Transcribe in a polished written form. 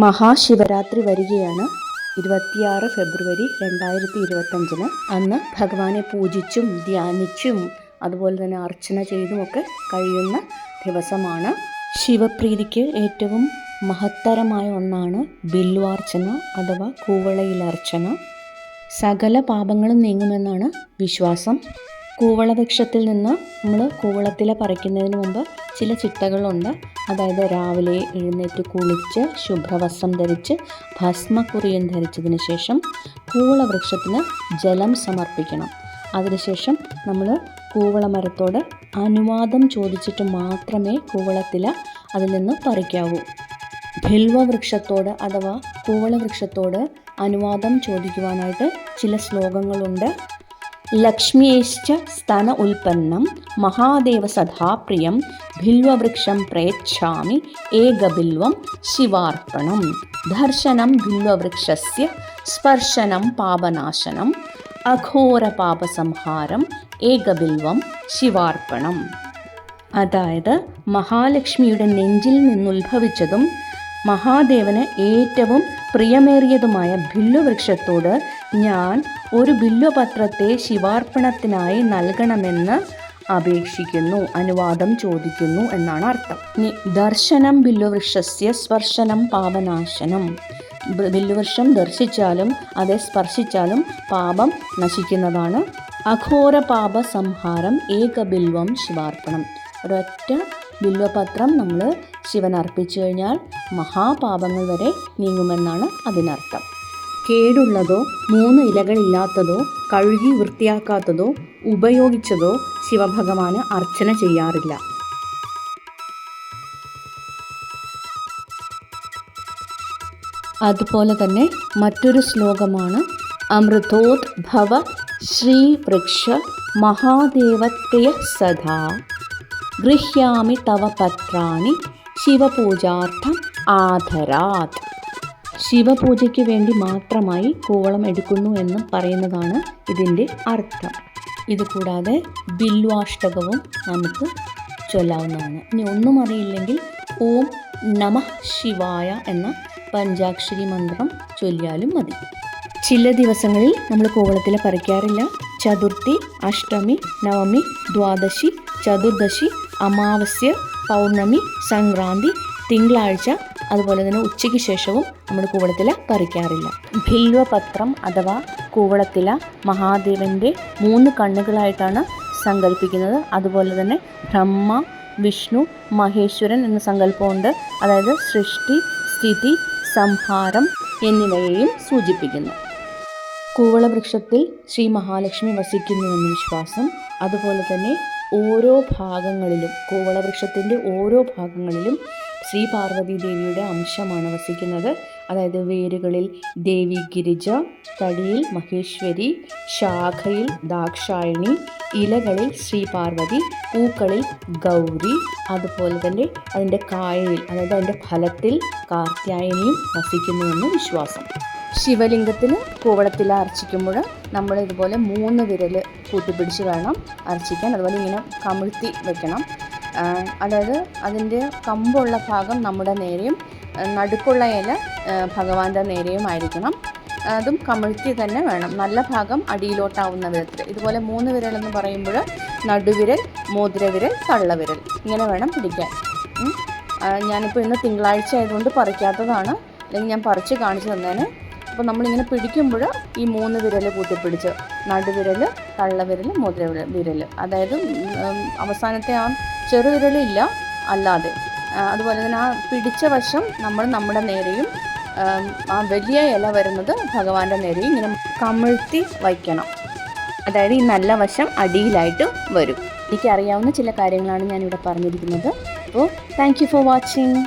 മഹാശിവരാത്രി വരികയാണ്. 26 ഫെബ്രുവരി 2025 അന്ന് ഭഗവാനെ പൂജിച്ചും ധ്യാനിച്ചും അതുപോലെ തന്നെ അർച്ചന ചെയ്തുമൊക്കെ കഴിയുന്ന ദിവസമാണ്. ശിവപ്രീതിക്ക് ഏറ്റവും മഹത്തരമായ ഒന്നാണ് ബില്വാർച്ചന അഥവാ കൂവളയിലർച്ചന. സകല പാപങ്ങളും നീങ്ങുമെന്നാണ് വിശ്വാസം. കൂവളവൃക്ഷത്തിൽ നിന്ന് നമ്മൾ കൂവളത്തില പറിക്കുന്നതിന് മുമ്പ് ചില ചിട്ടകളുണ്ട്. അതായത് രാവിലെ എഴുന്നേറ്റ് കുളിച്ച് ശുഭ്രവസ്ത്രം ധരിച്ച് ഭസ്മക്കുറിയൻ ധരിച്ചതിന് ശേഷം കൂവളവൃക്ഷത്തിന് ജലം സമർപ്പിക്കണം. അതിനുശേഷം നമ്മൾ കൂവളമരത്തോട് അനുവാദം ചോദിച്ചിട്ട് മാത്രമേ കൂവളത്തില അതിൽ നിന്ന് പറിക്കാവൂ. ബിൽവവൃക്ഷത്തോട് അഥവാ കൂവളവൃക്ഷത്തോട് അനുവാദം ചോദിക്കുവാനായിട്ട് ചില ശ്ലോകങ്ങളുണ്ട്. ലക്ഷ്മിയേശ്ച സ്തന ഉൽപ്പന്നം മഹാദേവ സദാപ്രിയം ബിൽവവൃക്ഷം പ്രയച്ഛാമി ഏകബിൽവം ശിവാർപ്പണം. ദർശനം ബിൽവവൃക്ഷസ്യ സ്പർശനം പാപനാശനം അഘോര പാപസംഹാരം ഏകബിൽവം ശിവാർപ്പണം. അതായത് മഹാലക്ഷ്മിയുടെ നെഞ്ചിൽ നിന്നുത്ഭവിച്ചതും മഹാദേവന് ഏറ്റവും പ്രിയമേറിയതുമായ ബില്വവൃക്ഷത്തോട് ഞാൻ ഒരു ബില്വപത്രത്തെ ശിവാർപ്പണത്തിനായി നൽകണമെന്ന് അപേക്ഷിക്കുന്നു, അനുവാദം ചോദിക്കുന്നു എന്നാണ് അർത്ഥം. ദർശനം ബില്വവൃക്ഷസ്യ സ്പർശനം പാപനാശനം. ബില്വവൃക്ഷം ദർശിച്ചാലും അതെ സ്പർശിച്ചാലും പാപം നശിക്കുന്നതാണ്. അഘോര പാപ സംഹാരം ഏകബിൽവം ശിവാർപ്പണം. ഒരൊറ്റ ബില്വപത്രം നമ്മൾ ശിവനർപ്പിച്ചു കഴിഞ്ഞാൽ മഹാപാപങ്ങൾ വരെ നീങ്ങുമെന്നാണ് അതിനർത്ഥം. കേടുള്ളതോ 3 ഇലകളില്ലാത്തതോ കഴുകി വൃത്തിയാക്കാത്തതോ ഉപയോഗിച്ചതോ ശിവഭഗവാന് അർച്ചന ചെയ്യാറില്ല. അതുപോലെ തന്നെ മറ്റൊരു ശ്ലോകമാണ് അമൃതോദ്ഭവ ശ്രീവൃക്ഷ മഹാദേവപ്രിയ സദാ ഗൃഹ്യാമി തവ പത്രാണി ശിവപൂജാർത്ഥം ആദരാത്. ശിവപൂജയ്ക്ക് വേണ്ടി മാത്രമായി കൂവളം എടുക്കുന്നു എന്ന് പറയുന്നതാണ് ഇതിൻ്റെ അർത്ഥം. ഇതുകൂടാതെ ബില്വാഷ്ടകവും നമുക്ക് ചൊല്ലാവുന്നതാണ്. ഇനി ഒന്നും അറിയില്ലെങ്കിൽ ഓം നമഃ ശിവായ എന്ന പഞ്ചാക്ഷരി മന്ത്രം ചൊല്ലിയാലും മതി. ചില ദിവസങ്ങളിൽ നമ്മൾ കൂവളത്തില പറിക്കാറില്ല. ചതുർത്ഥി, അഷ്ടമി, നവമി, ദ്വാദശി, ചതുർദശി, അമാവാസ്യ, പൗർണമി, സംക്രാന്തി, തിങ്കളാഴ്ച അതുപോലെ തന്നെ ഉച്ചയ്ക്ക് ശേഷവും നമ്മൾ കൂവളത്തില പറിക്കാറില്ല. ബില്വപത്രം അഥവാ കൂവളത്തില മഹാദേവൻ്റെ 3 കണ്ണുകളായിട്ടാണ് സങ്കല്പിക്കുന്നത്. അതുപോലെ തന്നെ ബ്രഹ്മ, വിഷ്ണു, മഹേശ്വരൻ എന്ന സങ്കല്പമുണ്ട്. അതായത് സൃഷ്ടി, സ്ഥിതി, സംഹാരം എന്നിവയെയും സൂചിപ്പിക്കുന്നു. കൂവളവൃക്ഷത്തിൽ ശ്രീ മഹാലക്ഷ്മി വസിക്കുന്നുവെന്ന് വിശ്വാസം. അതുപോലെ തന്നെ ഓരോ ഭാഗങ്ങളിലും കൂവളവൃക്ഷത്തിൻ്റെ ഓരോ ഭാഗങ്ങളിലും ശ്രീ പാർവതി ദേവിയുടെ അംശമാണ് വസിക്കുന്നത്. അതായത് വേരുകളിൽ ദേവി ഗിരിജ, തടിയിൽ മഹേശ്വരി, ശാഖയിൽ ദാക്ഷായണി, ഇലകളിൽ ശ്രീ പാർവതി, പൂക്കളിൽ ഗൗരി, അതുപോലെ തന്നെ അതിൻ്റെ കായയിൽ അതായത് അതിൻ്റെ ഫലത്തിൽ കാർത്യായനിയും വസിക്കുന്നുവെന്ന് വിശ്വാസം. ശിവലിംഗത്തിൽ കൂവളത്തില അർച്ചിക്കുമ്പോൾ നമ്മൾ ഇതുപോലെ 3 വിരൽ കൂട്ടിപ്പിടിച്ച് വേണം അർച്ചിക്കാൻ. അതുപോലെ ഇങ്ങനെ കമിഴ്ത്തി വെക്കണം. അതായത് അതിൻ്റെ കമ്പുള്ള ഭാഗം നമ്മുടെ നേരെയും നടുക്കുള്ള ഇല ഭഗവാന്റെ നേരെയും ആയിരിക്കണം. അതും കമിഴ്ത്തി തന്നെ വേണം. നല്ല ഭാഗം അടിയിലോട്ടാവുന്ന വിധത്തിൽ. ഇതുപോലെ 3 വിരലെന്ന് പറയുമ്പോൾ നടുവിരൽ, മോതിരവിരൽ, തള്ളവിരൽ ഇങ്ങനെ വേണം പിടിക്കാൻ. ഞാനിപ്പോൾ ഇന്ന് തിങ്കളാഴ്ച ആയതുകൊണ്ട് പറിക്കാത്തതാണ്, അല്ലെങ്കിൽ ഞാൻ പറിച്ച് കാണിച്ചു തന്നേനെ. അപ്പോൾ നമ്മളിങ്ങനെ പിടിക്കുമ്പോൾ ഈ 3 വിരൽ കൂട്ടിപ്പിടിച്ച് നടുവിരൽ, തള്ളവിരൽ, മോതിരവിരൽ, അതായത് അവസാനത്തെ ആ ചെറുവിരലില്ല അല്ലാതെ. അതുപോലെ തന്നെ ആ പിടിച്ച വശം നമ്മൾ നമ്മുടെ നേരെയും ആ വലിയ ഇല വരുന്നത് ഭഗവാന്റെ നേരെയും ഇങ്ങനെ കമിഴ്ത്തി വയ്ക്കണം. അതായത് ഈ നല്ല വശം അടിയിലായിട്ട് വരും. എനിക്കറിയാവുന്ന ചില കാര്യങ്ങളാണ് ഞാനിവിടെ പറഞ്ഞിരിക്കുന്നത്. അപ്പോൾ താങ്ക് യു ഫോർ വാച്ചിങ്.